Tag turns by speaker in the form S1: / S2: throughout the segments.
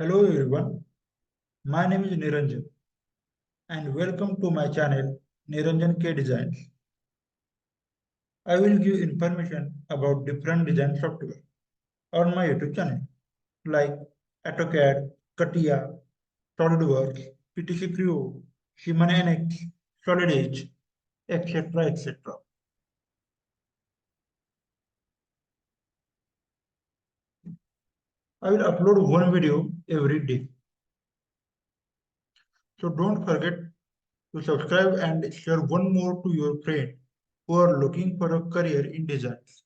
S1: Hello everyone, my name is Niranjan and welcome to my channel Niranjan K Designs. I will give information about different design software on my YouTube channel like AutoCAD, CATIA, SolidWorks, PTC Creo, Human NX, Solid Edge, etc. etc. I will upload one video every day. So don't forget to subscribe and share one more to your friend who are looking for a career in designs.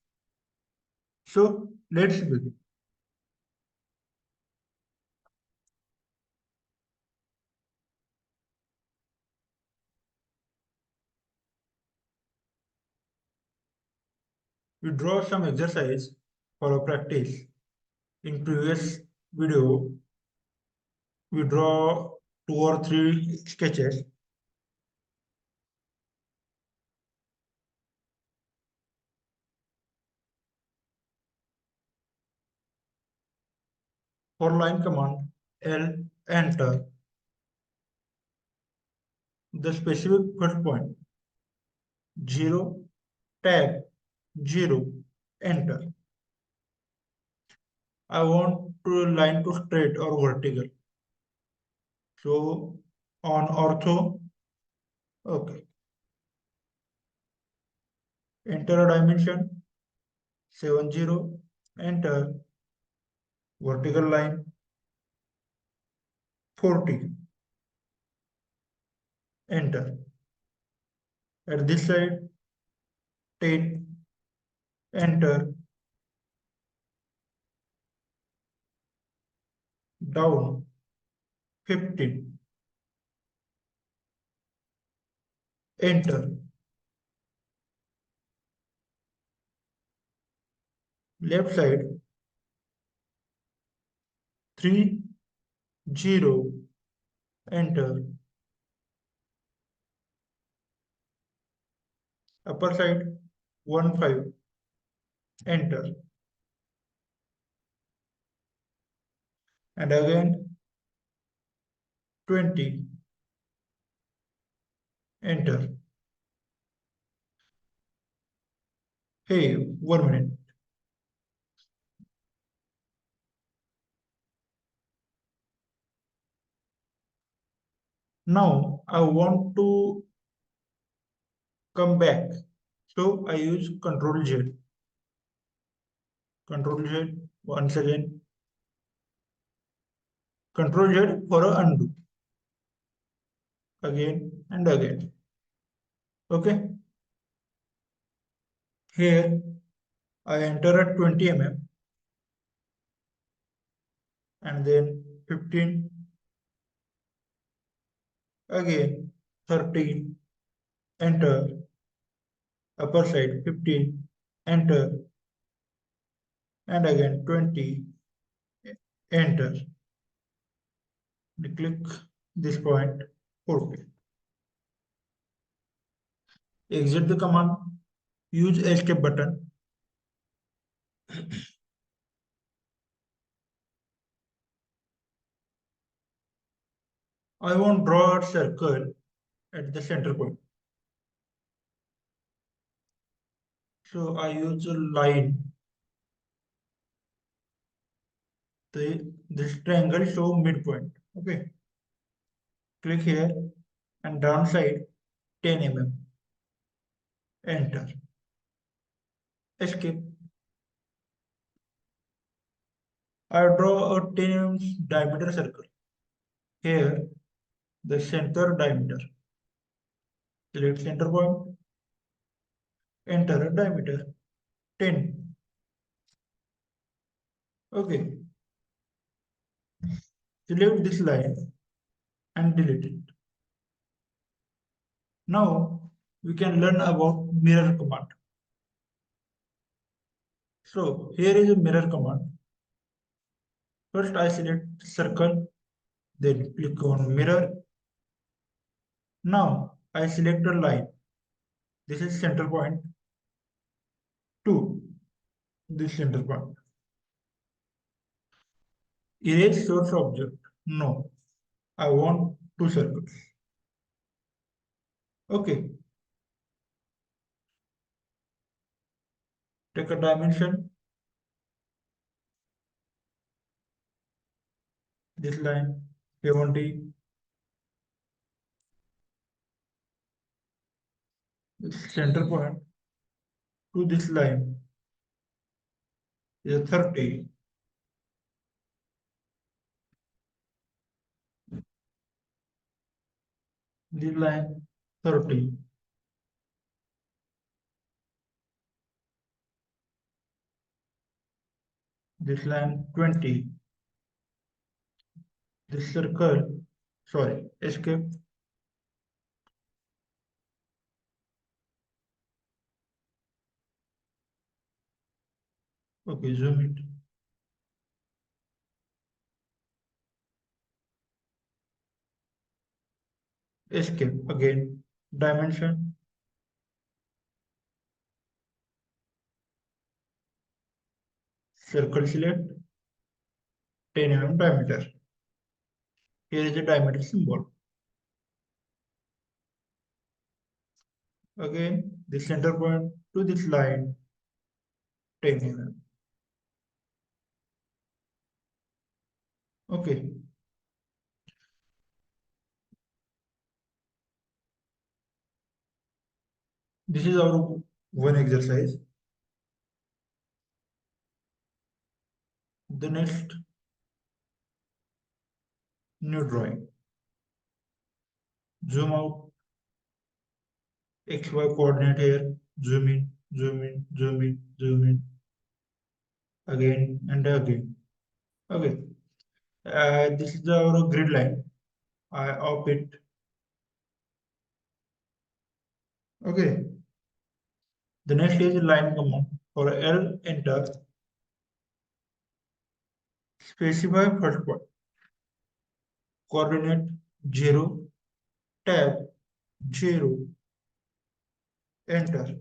S1: So let's begin. We draw some exercise for a practice. In previous video, we draw 2 or 3 sketches. For line command, L, enter the specific first point, 0, tag, 0, enter. I want to line to straight or vertical. So on ortho, okay. Enter a dimension, 70, enter, vertical line, 40, enter. At this side, 10, enter, down, 15, enter. Left side, 3, 0, enter. Upper side, 1, 5, enter. And again, 20, enter. Hey, 1 minute. Now I want to come back. So I use Control Z. Control Z once again. Control Z for a undo. Again and again. Okay. Here I enter at 20 mm and then 15, again 13, enter, upper side 15, enter, and again 20, enter. Click this point, 40. Exit the command, use escape button. I want to draw a circle at the center point. So I use a line. This triangle show midpoint. Okay. Click here and downside 10 mm. Enter. Escape. I draw a 10 mm diameter circle. Here, the center diameter. Select center point. Enter a diameter 10. Okay. Select this line and delete it. Now we can learn about mirror command. So here is a mirror command. First I select circle, then click on mirror. Now I select a line. This is center point to this center point. Erase source object. No, I want two circles. Okay, take a dimension. This line 70. Center point to this line is 30. This line 30. This line 20. This circle, sorry, escape. Okay, zoom it. Escape again. Dimension. Circle select. 10 mm diameter. Here is the diameter symbol. Again, the center point to this line 10 mm. Okay. This is our one exercise. The next new drawing. Zoom out. XY coordinate here. Zoom in, zoom in, zoom in, zoom in. Again and again. Okay. This is our grid line. I off it. Okay. The next is line command. For L, enter. Specify first point. Coordinate 0. Tab 0. Enter.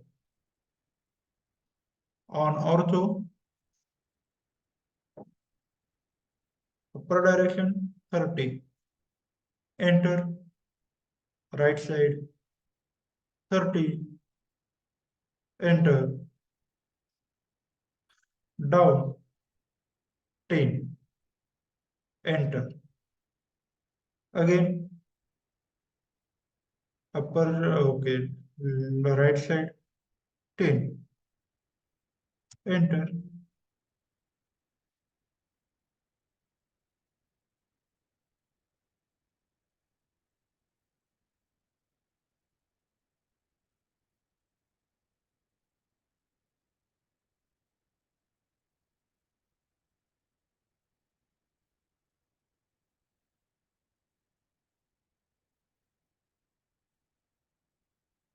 S1: On ortho, upper direction 30. Enter. Right side 30. Enter. Down 10. Enter. Again upper, okay, right side 10. Enter.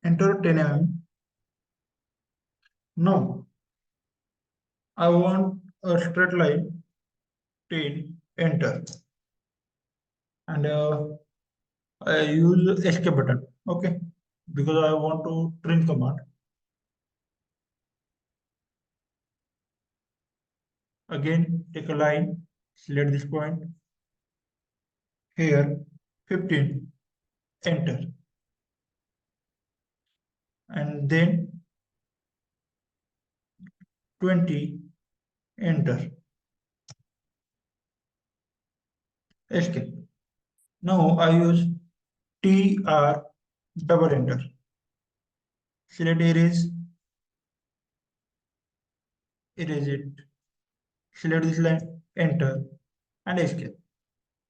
S1: Enter 10 mm. Now I want a straight line 10. Enter. And I use escape button. Okay. Because I want to trim command. Again, take a line, select this point. Here, 15. Enter. And then 20. Enter. Escape. Now I use TR double enter. Select erase. Erase it. Select this line. Enter. And escape.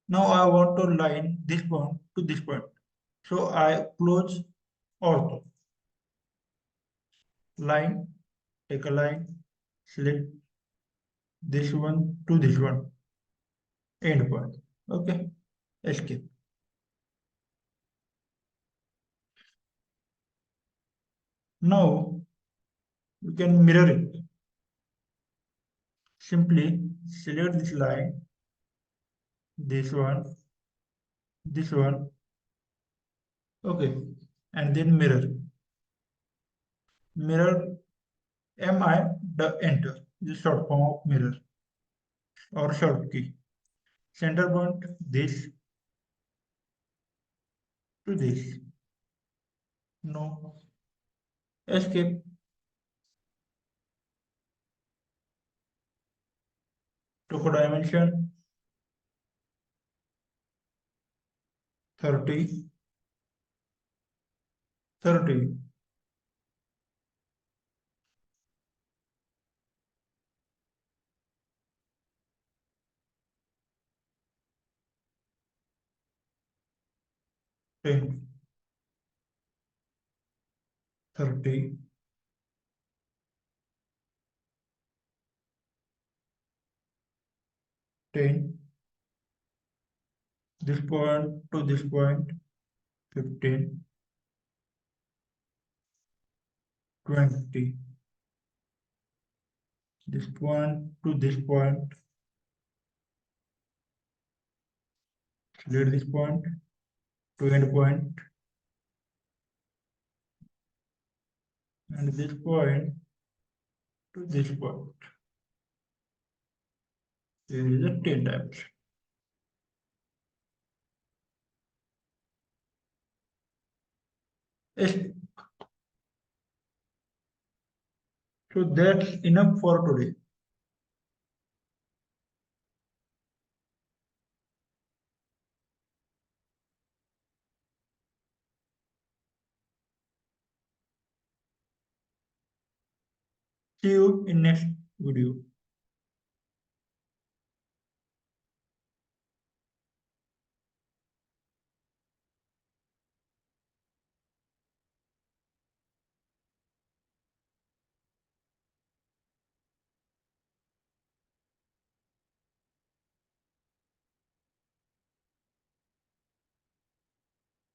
S1: Now I want to line this point to this point. So I close ortho. Line. Take a line. Select this one to this one. End point. Okay. Escape. Now we can mirror it. Simply select this line, this one, okay, and then mirror. Mirror MI the enter is short form of mirror or short key. center point this to this. No. Escape. Took dimension 30, 30. Ten, 30, 10. This point to this point 15, 20. This point to this point, select this point to end point, and this point to this point. There is a 10 times. Yes. So that's enough for today. See you in next video.